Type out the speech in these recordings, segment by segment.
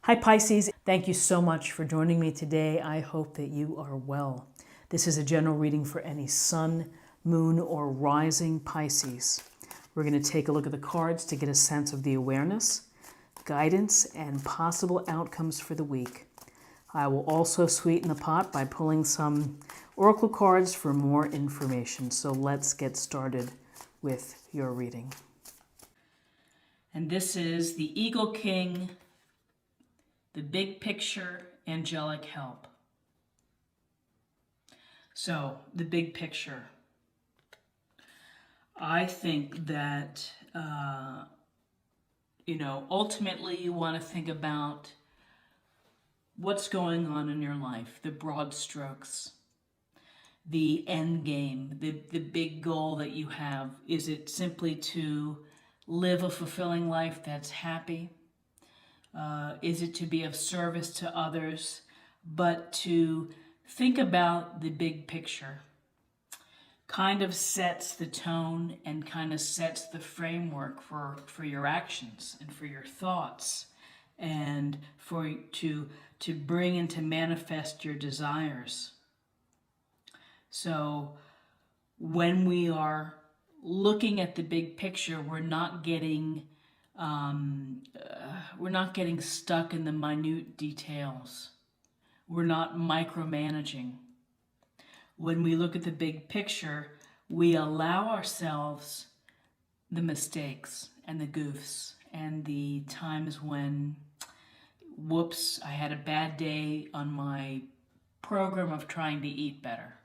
Hi Pisces, thank you so much for joining me today. I hope that you are well. This is a general reading for any sun, moon, or rising Pisces. We're going to take a look at the cards to get a sense of the awareness, guidance, and possible outcomes for the week. I will also sweeten the pot by pulling some oracle cards for more information. So let's get started with your reading. And this is the Eagle King, the big picture, angelic help. So, the big picture. I think that, ultimately you want to think about what's going on in your life, the broad strokes, the end game, the big goal that you have. Is it simply to live a fulfilling life that's happy? Is it to be of service to others? But to think about the big picture kind of sets the tone and kind of sets the framework for your actions and for your thoughts and to bring and to manifest your desires. So when we are looking at the big picture, we're not getting stuck in the minute details. We're not micromanaging. When we look at the big picture, we allow ourselves the mistakes and the goofs and the times when, whoops, I had a bad day on my program of trying to eat better.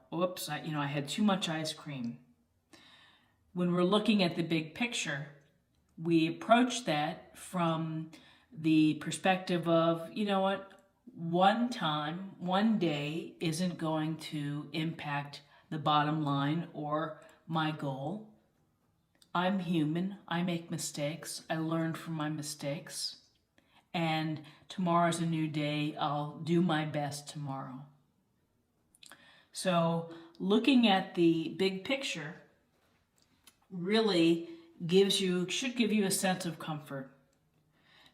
Whoops, I had too much ice cream. When we're looking at the big picture, we approach that from the perspective of, one time, one day isn't going to impact the bottom line or my goal. I'm human. I make mistakes. I learn from my mistakes. And tomorrow's a new day. I'll do my best tomorrow. So looking at the big picture really should give you a sense of comfort,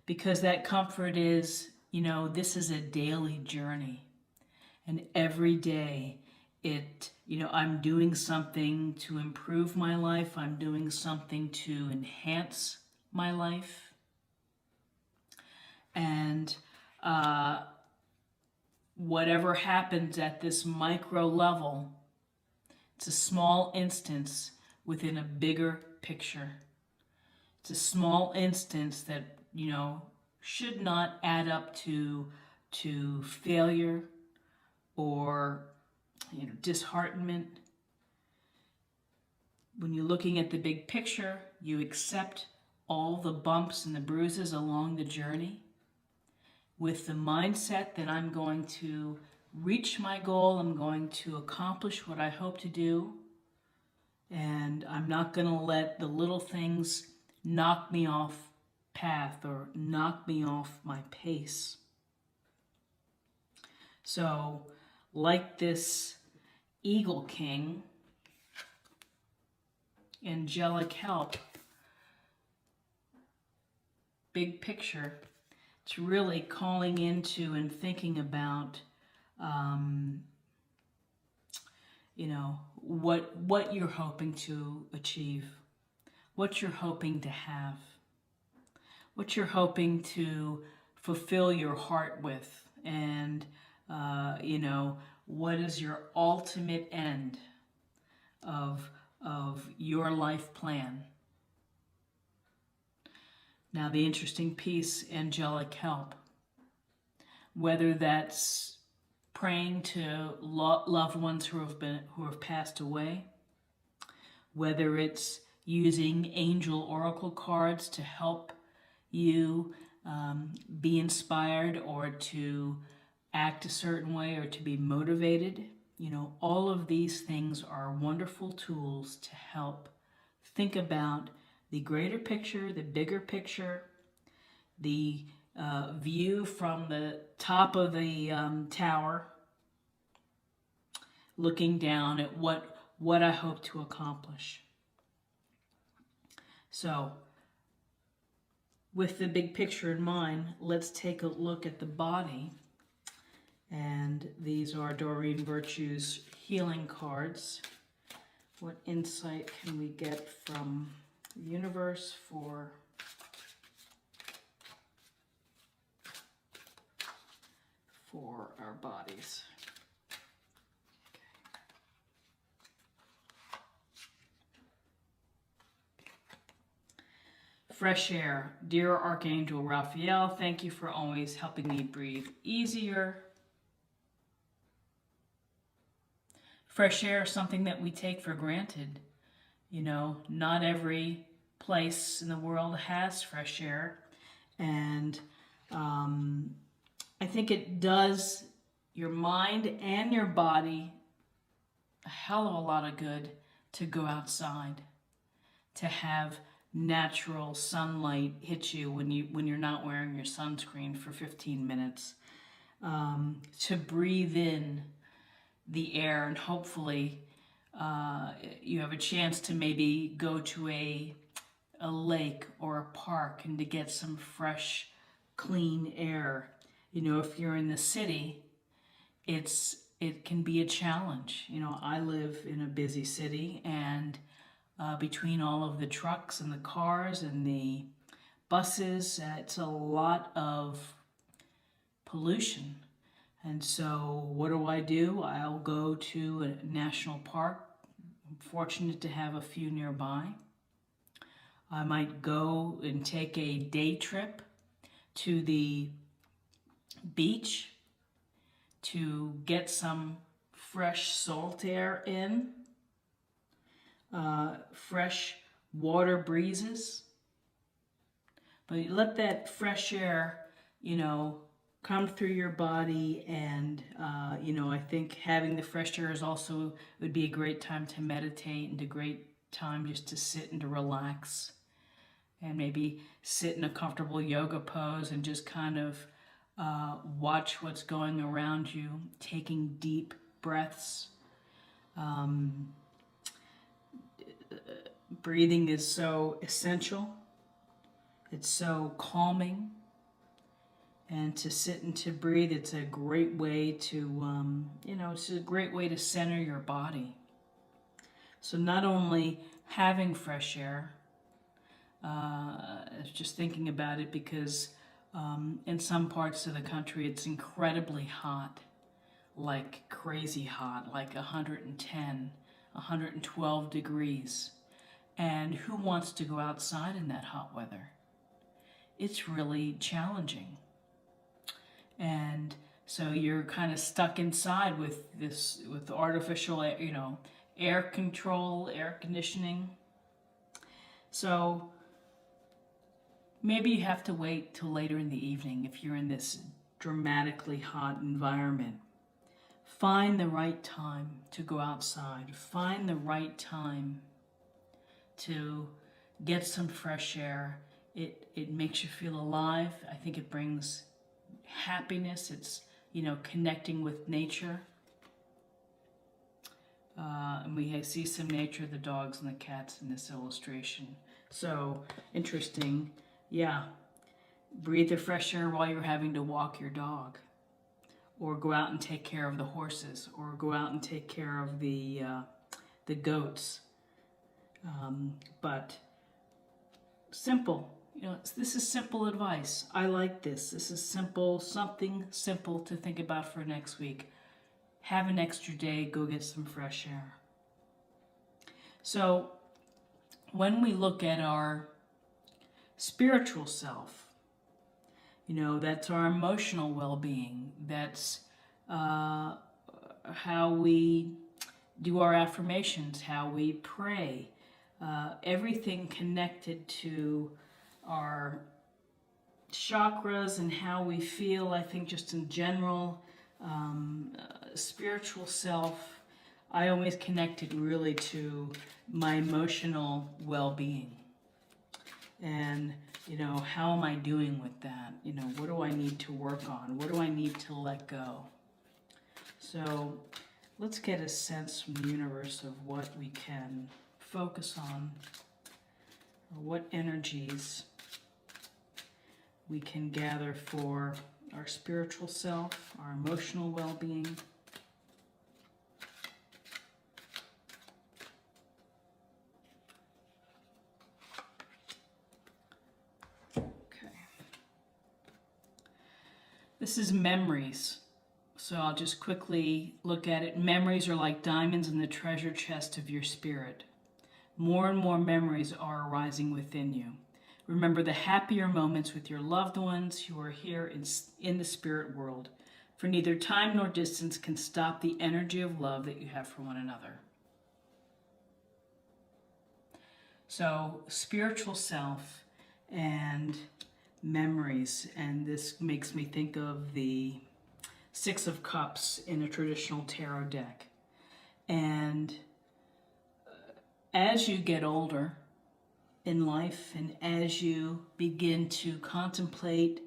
because that comfort is, this is a daily journey, and every day I'm doing something to improve my life. I'm doing something to enhance my life. And whatever happens at this micro level, it's a small instance within a bigger picture. It's a small instance that, should not add up to failure or, disheartenment. When you're looking at the big picture, you accept all the bumps and the bruises along the journey with the mindset that I'm going to reach my goal, I'm going to accomplish what I hope to do, and I'm not going to let the little things knock me off path or knock me off my pace. So, like this Eagle King, angelic help, big picture, it's really calling into and thinking about, what you're hoping to achieve, what you're hoping to have, what you're hoping to fulfill your heart with, and, what is your ultimate end of your life plan. Now, the interesting piece, angelic help, whether that's praying to loved ones who have passed away, whether it's using angel oracle cards to help you be inspired or to act a certain way or to be motivated. All of these things are wonderful tools to help think about the greater picture, the bigger picture, the view from the top of the tower, looking down at what I hope to accomplish. So with the big picture in mind, let's take a look at the body. And these are Doreen Virtue's healing cards. What insight can we get from the universe for our bodies? Fresh air. Dear Archangel Raphael, thank you for always helping me breathe easier. Fresh air is something that we take for granted. You know, not every place in the world has fresh air. And I think it does your mind and your body a hell of a lot of good to go outside, to have natural sunlight hit you when you're not wearing your sunscreen for 15 minutes, to breathe in the air, and hopefully you have a chance to maybe go to a lake or a park and to get some fresh, clean air. You know, if you're in the city, it can be a challenge. You know, I live in a busy city, and between all of the trucks and the cars and the buses, it's a lot of pollution. And so what do? I'll go to a national park. I'm fortunate to have a few nearby. I might go and take a day trip to the beach to get some fresh salt air in, fresh water breezes. But let that fresh air, you know, come through your body, and you know, I think having the fresh air is also would be a great time to meditate and a great time just to sit and to relax, and maybe sit in a comfortable yoga pose and just kind of watch what's going around you, taking deep breaths. Breathing is so essential. It's so calming. And to sit and to breathe, it's a great way to, you know, it's a great way to center your body. So not only having fresh air, I was just thinking about it because in some parts of the country it's incredibly hot, like crazy hot, like 110, 112 degrees. And who wants to go outside in that hot weather? It's really challenging. And so you're kind of stuck inside with artificial, you know, air control, air conditioning. So maybe you have to wait till later in the evening if you're in this dramatically hot environment. Find the right time to go outside. Find the right time to get some fresh air. It makes you feel alive. I think it brings happiness. It's, you know, connecting with nature. And we see some nature, the dogs and the cats in this illustration. So interesting. Yeah. Breathe the fresh air while you're having to walk your dog, or go out and take care of the horses, or go out and take care of the goats. But simple. You know, this is simple advice. I like this. This is simple, something simple to think about for next week. Have an extra day, go get some fresh air. So when we look at our spiritual self, you know, that's our emotional well-being. That's how we do our affirmations, how we pray, everything connected to our chakras and how we feel. I think just in general, spiritual self, I always connected really to my emotional well-being. And, you know, how am I doing with that? You know, what do I need to work on? What do I need to let go? So let's get a sense from the universe of what we can focus on, or what energies we can gather for our spiritual self, our emotional well-being. Okay. This is memories. So I'll just quickly look at it. Memories are like diamonds in the treasure chest of your spirit. More and more memories are arising within you. Remember the happier moments with your loved ones who are here in the spirit world, for neither time nor distance can stop the energy of love that you have for one another. So spiritual self and memories, and this makes me think of the Six of Cups in a traditional tarot deck. And as you get older in life, and as you begin to contemplate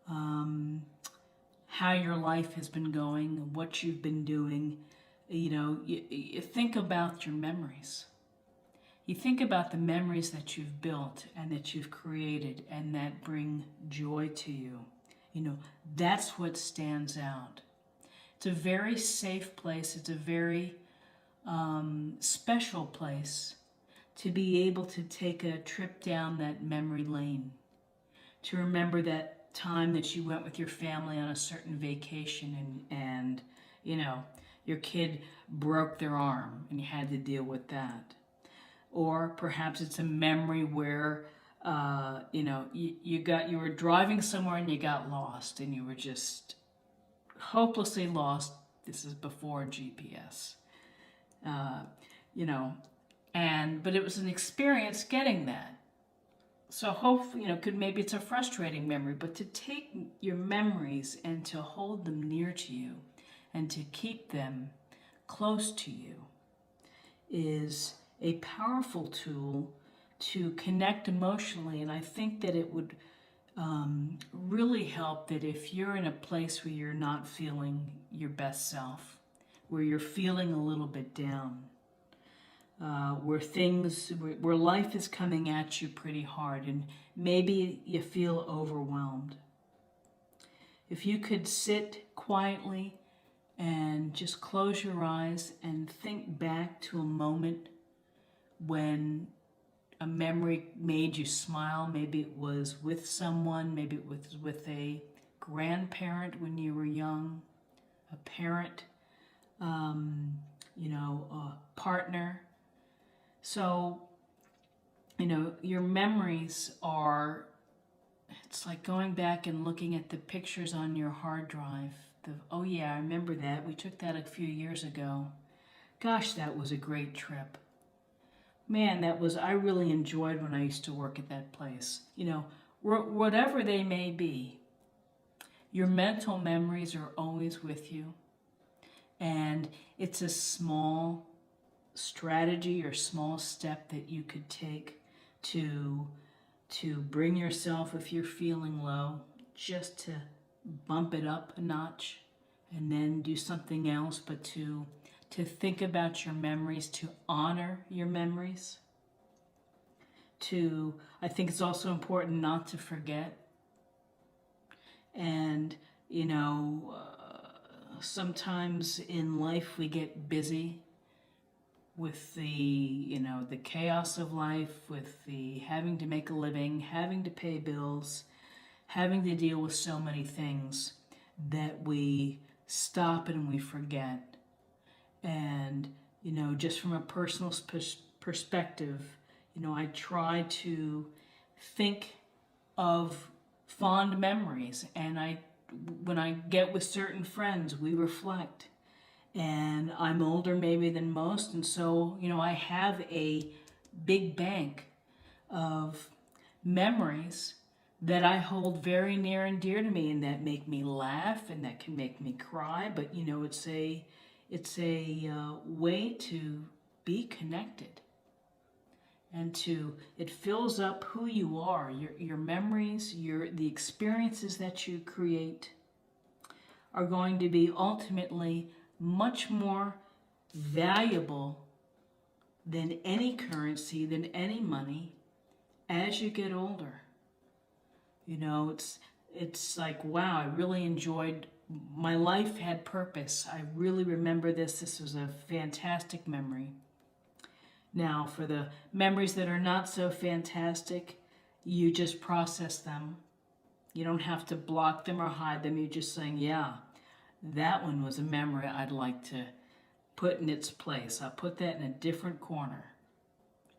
how your life has been going, what you've been doing, you think about your memories. You think about the memories that you've built and that you've created and that bring joy to you. That's what stands out. It's a very safe place. It's a very special place to be able to take a trip down that memory lane, to remember that time that you went with your family on a certain vacation and your kid broke their arm and you had to deal with that. Or perhaps it's a memory where you were driving somewhere and you got lost and you were just hopelessly lost. This is before GPS. But it was an experience getting that. So hopefully, maybe it's a frustrating memory, but to take your memories and to hold them near to you and to keep them close to you is a powerful tool to connect emotionally. And I think that it would really help that if you're in a place where you're not feeling your best self, where you're feeling a little bit down, where life is coming at you pretty hard and maybe you feel overwhelmed. If you could sit quietly and just close your eyes and think back to a moment when a memory made you smile. Maybe it was with someone, maybe it was with a grandparent when you were young, a parent, a partner. So, your memories are, it's like going back and looking at the pictures on your hard drive. Oh yeah, I remember that. We took that a few years ago. Gosh, that was a great trip. Man, I really enjoyed when I used to work at that place. Whatever they may be, your mental memories are always with you. And it's a small strategy or small step that you could take to bring yourself, if you're feeling low, just to bump it up a notch and then do something else, but to think about your memories, to honor your memories. I think it's also important not to forget. And, sometimes in life we get busy with the chaos of life, with the having to make a living, having to pay bills, having to deal with so many things that we stop and we forget. And, just from a personal perspective, I try to think of fond memories. And when I get with certain friends, we reflect. And I'm older maybe than most. And so, I have a big bank of memories that I hold very near and dear to me and that make me laugh and that can make me cry. But, it's a way to be connected, and it fills up who you are. Your memories, the experiences that you create are going to be ultimately much more valuable than any currency, than any money as you get older. You know, it's like, wow, I really enjoyed, my life had purpose. I really remember this. This was a fantastic memory. Now, for the memories that are not so fantastic, you just process them. You don't have to block them or hide them. You're just saying, yeah, that one was a memory I'd like to put in its place. I'll put that in a different corner.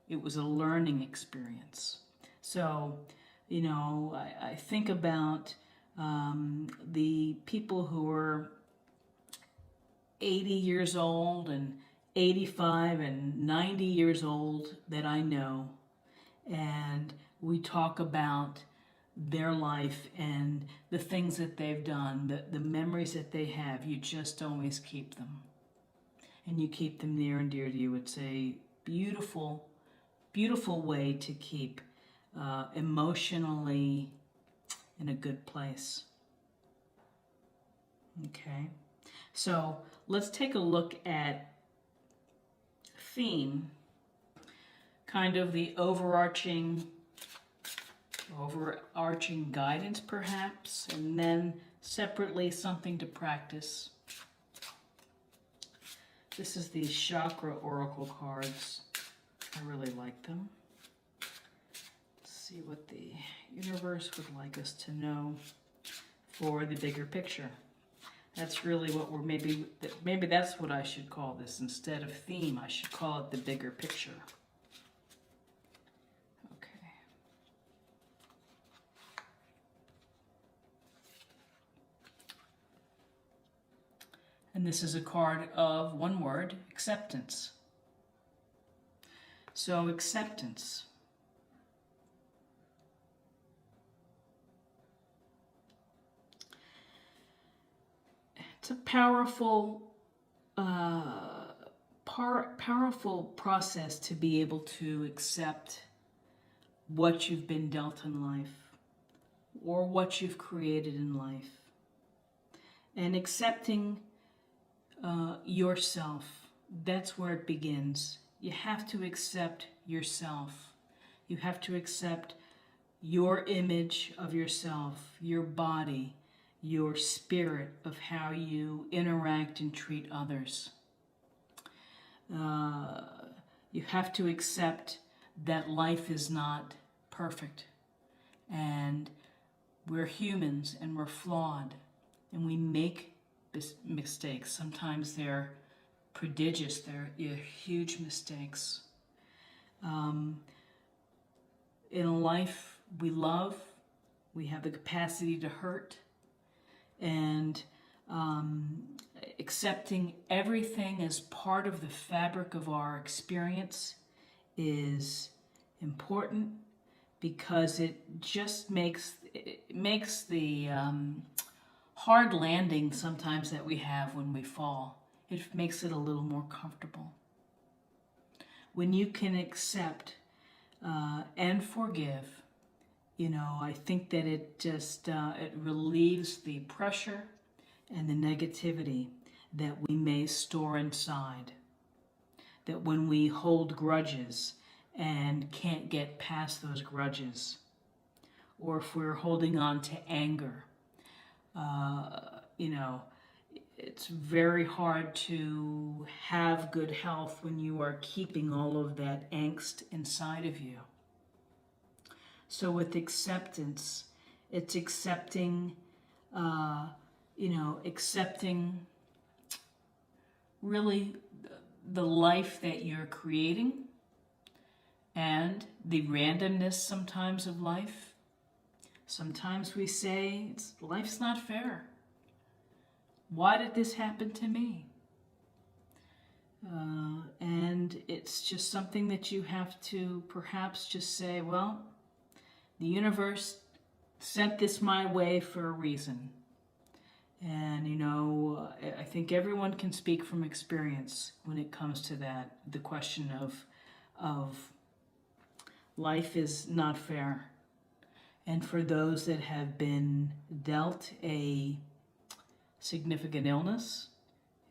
It was a learning experience. So, you know, I think about the people who are 80 years old and 85 and 90 years old that I know, and we talk about their life and the things that they've done, the memories that they have. You just always keep them, and you keep them near and dear to you. It's a beautiful, beautiful way to keep emotionally in a good place. Okay, so let's take a look at theme, kind of the overarching guidance perhaps, and then separately something to practice. This is the Chakra Oracle cards. I really like them. Let's see what the universe would like us to know for the bigger picture. That's really what we're, maybe that's what I should call this. Instead of theme, I should call it the bigger picture. Okay. And this is a card of one word, acceptance. So acceptance. It's a powerful, powerful process to be able to accept what you've been dealt in life or what you've created in life. And accepting yourself, that's where it begins. You have to accept yourself. You have to accept your image of yourself, your body, your spirit of how you interact and treat others. You have to accept that life is not perfect, and we're humans and we're flawed, and we make mistakes. Sometimes they're prodigious, they're huge mistakes. In a life we love, we have the capacity to hurt, and accepting everything as part of the fabric of our experience is important, because it just makes the hard landing sometimes that we have when we fall, it makes it a little more comfortable. When you can accept and forgive, you know, I think that it just it relieves the pressure and the negativity that we may store inside. That when we hold grudges and can't get past those grudges, or if we're holding on to anger, you know, it's very hard to have good health when you are keeping all of that angst inside of you. So with acceptance, it's accepting, you know, accepting really the life that you're creating and the randomness sometimes of life. Sometimes we say, life's not fair. Why did this happen to me? And it's just something that you have to perhaps just say, well, the universe sent this my way for a reason. And, you know, I think everyone can speak from experience when it comes to that, the question of life is not fair. And for those that have been dealt a significant illness,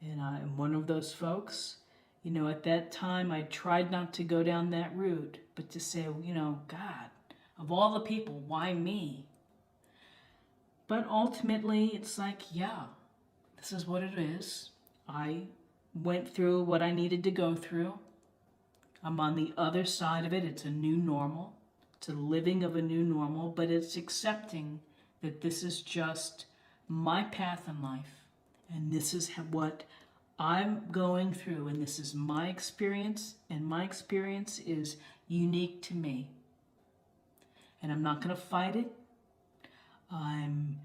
and I'm one of those folks, you know, at that time I tried not to go down that route, but to say, you know, God, of all the people, why me? But ultimately, it's like, yeah, this is what it is. I went through what I needed to go through. I'm on the other side of it. It's a new normal. It's a living of a new normal, but it's accepting that this is just my path in life. And this is what I'm going through. And this is my experience. And my experience is unique to me. And I'm not going to fight it. I'm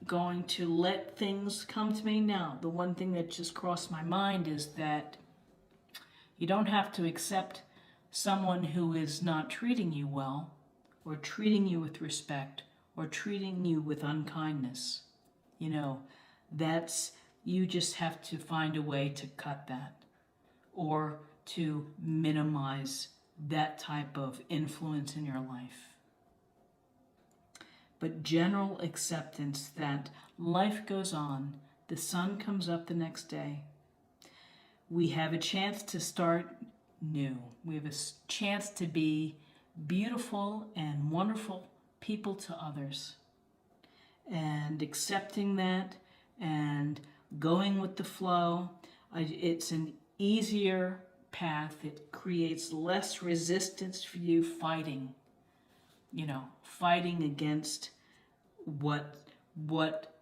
going to let things come to me now. The one thing that just crossed my mind is that you don't have to accept someone who is not treating you well, or treating you with respect, or treating you with unkindness. You know, you just have to find a way to cut that, or to minimize that type of influence in your life. But general acceptance that life goes on, the sun comes up the next day. We have a chance to start new. We have a chance to be beautiful and wonderful people to others. And accepting that and going with the flow, it's an easier path. It creates less resistance for you fighting against what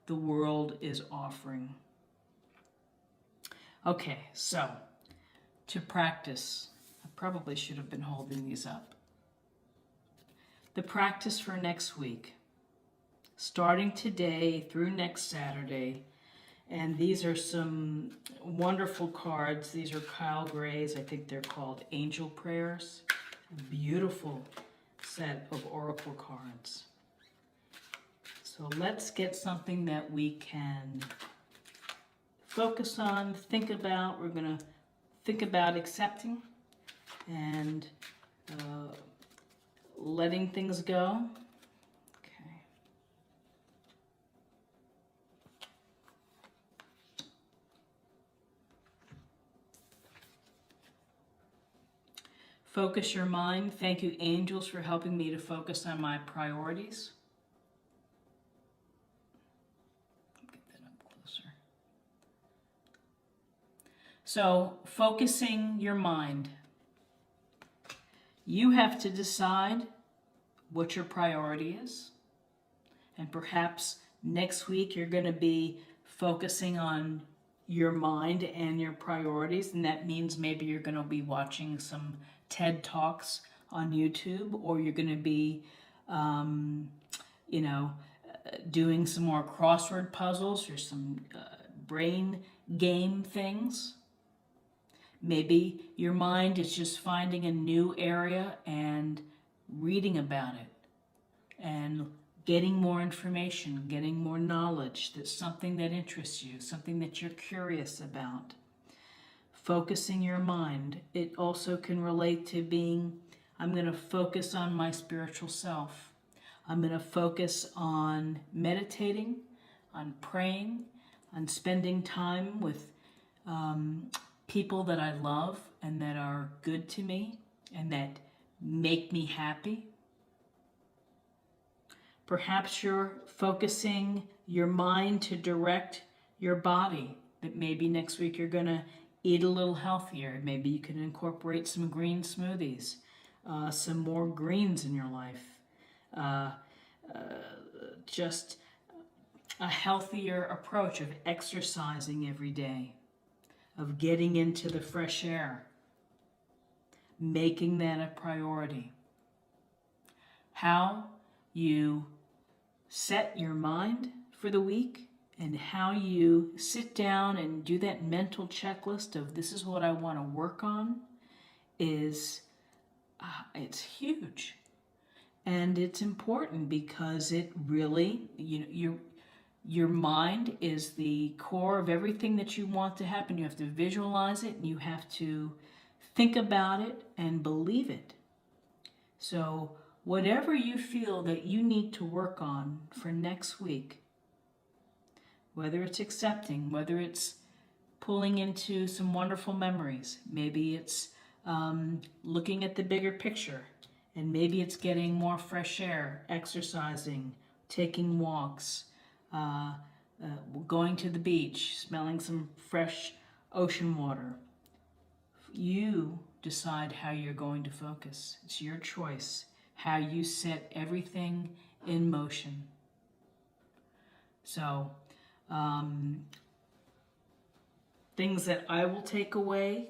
the world is offering. Okay, so to practice, I probably should have been holding these up. The practice for next week, starting today through next Saturday, and these are some wonderful cards. These are Kyle Gray's, I think they're called Angel Prayers. Beautiful set of oracle cards. So let's get something that we can focus on, think about. We're going to think about accepting and letting things go. Okay. Focus your mind. Thank you, angels, for helping me to focus on my priorities. Get that up closer. So, focusing your mind. You have to decide what your priority is. And perhaps next week you're going to be focusing on your mind and your priorities. And that means maybe you're going to be watching some TED Talks on YouTube, or you're going to be, doing some more crossword puzzles or some brain game things. Maybe your mind is just finding a new area and reading about it and getting more information, getting more knowledge. That's something that interests you, something that you're curious about. Focusing your mind. It also can relate to being, I'm going to focus on my spiritual self. I'm going to focus on meditating, on praying, on spending time with people that I love and that are good to me and that make me happy. Perhaps you're focusing your mind to direct your body, that maybe next week you're going to eat a little healthier. Maybe you can incorporate some green smoothies, some more greens in your life. Just a healthier approach of exercising every day, of getting into the fresh air, making that a priority. How you set your mind for the week and how you sit down and do that mental checklist of this is what I want to work on is it's huge. And it's important because it really, your mind is the core of everything that you want to happen. You have to visualize it and you have to think about it and believe it. So whatever you feel that you need to work on for next week, whether it's accepting, whether it's pulling into some wonderful memories, maybe it's looking at the bigger picture, and maybe it's getting more fresh air, exercising, taking walks, uh, going to the beach, smelling some fresh ocean water. You decide how you're going to focus. It's your choice, how you set everything in motion. So, things that I will take away,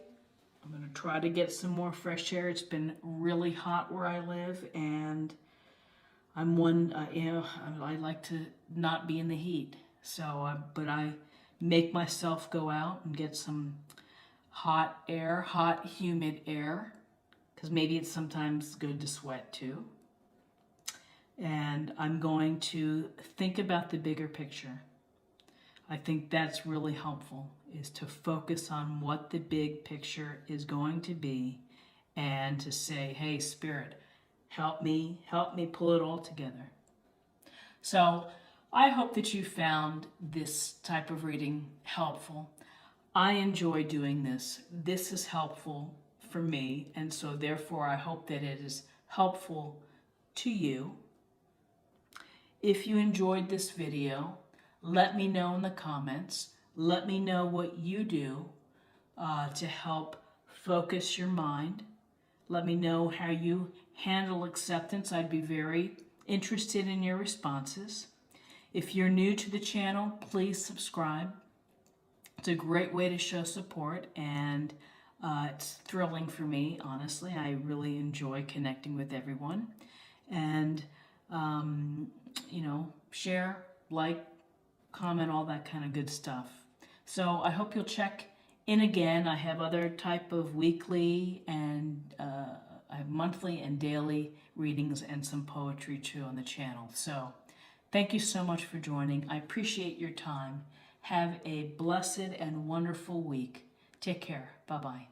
I'm going to try to get some more fresh air. It's been really hot where I live, and I'm one, I like to not be in the heat. So, but I make myself go out and get some hot air, hot, humid air, because maybe it's sometimes good to sweat too. And I'm going to think about the bigger picture. I think that's really helpful, is to focus on what the big picture is going to be and to say, hey, Spirit, help me pull it all together. So I hope that you found this type of reading helpful. I enjoy doing this. This is helpful for me, and so therefore I hope that it is helpful to you. If you enjoyed this video, let me know in the comments. Let me know what you do to help focus your mind. Let me know how you handle acceptance. I'd be very interested in your responses. If you're new to the channel, please subscribe. It's a great way to show support, and it's thrilling for me, honestly. I really enjoy connecting with everyone. And, share, like, comment, all that kind of good stuff. So I hope you'll check in again. I have other type of weekly and I have monthly and daily readings and some poetry too on the channel. So thank you so much for joining. I appreciate your time. Have a blessed and wonderful week. Take care. Bye-bye.